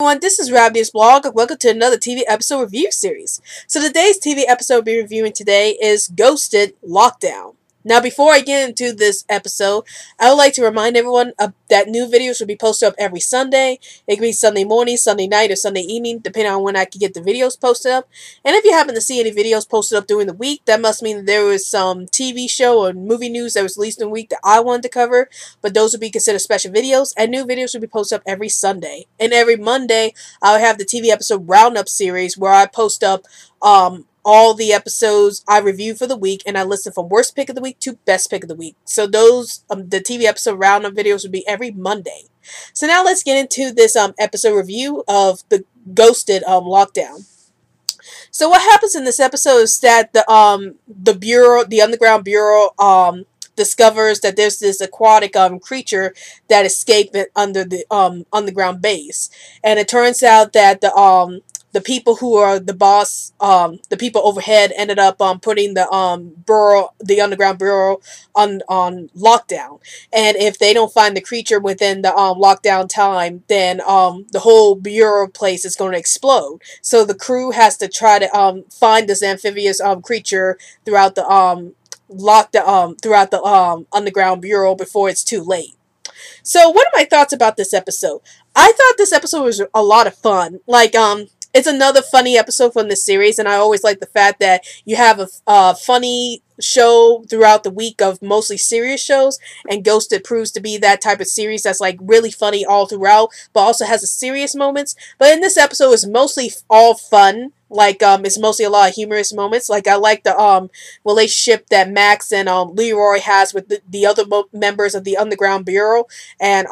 everyone, this is Rabbitearsblog. Welcome to another TV episode review series. So today's TV episode we'll be reviewing today is Ghosted Lockdown. Now before I get into this episode, I would like to remind everyone that new videos will be posted up every Sunday. It can be Sunday morning, Sunday night, or Sunday evening, depending on when I can get the videos posted up. And if you happen to see any videos posted up during the week, that must mean that there was some TV show or movie news that was released in the week that I wanted to cover, but those would be considered special videos, and new videos will be posted up every Sunday. And every Monday, I'll have the TV episode Roundup series where I post up all the episodes I review for the week, and I listen from worst pick of the week to best pick of the week. So those the TV episode roundup videos will be every Monday. So now let's get into this episode review of the Ghosted Lockdown. So what happens in this episode is that the Underground Bureau discovers that there's this aquatic creature that escaped under the underground base, and it turns out that the people who are the boss, the people overhead, ended up putting the Underground Bureau on lockdown. And if they don't find the creature within the lockdown time, then the whole bureau place is going to explode. So the crew has to try to find this amphibious creature throughout the Underground Bureau before it's too late. So what are my thoughts about this episode? I thought this episode was a lot of fun. It's another funny episode from this series, and I always like the fact that you have a funny show throughout the week of mostly serious shows, and Ghosted proves to be that type of series that's like really funny all throughout, but also has the serious moments. But in this episode, it's mostly all fun. It's mostly a lot of humorous moments. I like the relationship that Max and Leroy has with the other members of the Underground Bureau, and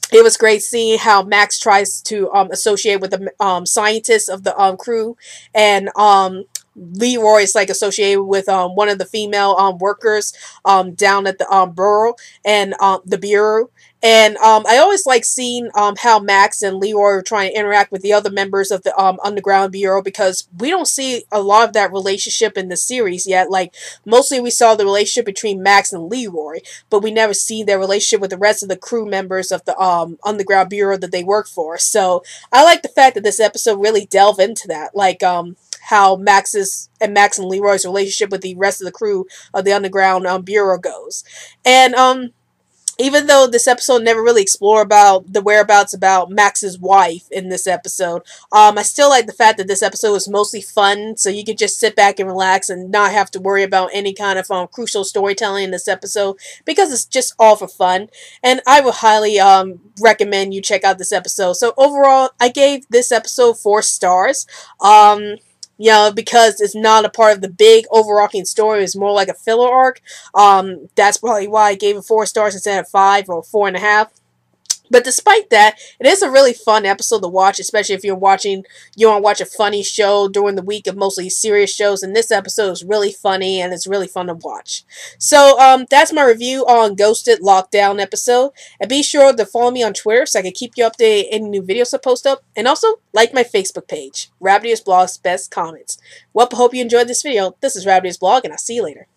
it was great seeing how Max tries to associate with the scientists of the crew, and Leroy is associated with one of the female workers down at the bureau and the bureau. And I always like seeing how Max and Leroy are trying to interact with the other members of the Underground Bureau, because we don't see a lot of that relationship in the series yet. Mostly we saw the relationship between Max and Leroy, but we never see their relationship with the rest of the crew members of the Underground Bureau that they work for. So I like the fact that this episode really delved into that, how Max and Leroy's relationship with the rest of the crew of the Underground Bureau goes. And even though this episode never really explored about the whereabouts about Max's wife in this episode, I still like the fact that this episode was mostly fun, so you could just sit back and relax and not have to worry about any kind of crucial storytelling in this episode, because it's just all for fun. And I would highly recommend you check out this episode. So overall, I gave this episode 4 stars. Because it's not a part of the big overarching story. It's more like a filler arc. That's probably why I gave it 4 stars instead of 5 or 4.5. But despite that, it is a really fun episode to watch, especially if you want to watch a funny show during the week of mostly serious shows. And this episode is really funny, and it's really fun to watch. So that's my review on Ghosted Lockdown episode. And be sure to follow me on Twitter so I can keep you updated on any new videos I post up. And also like my Facebook page, Rabbitearsblog's Best Comments. Well, I hope you enjoyed this video. This is Rabbitearsblog, and I'll see you later.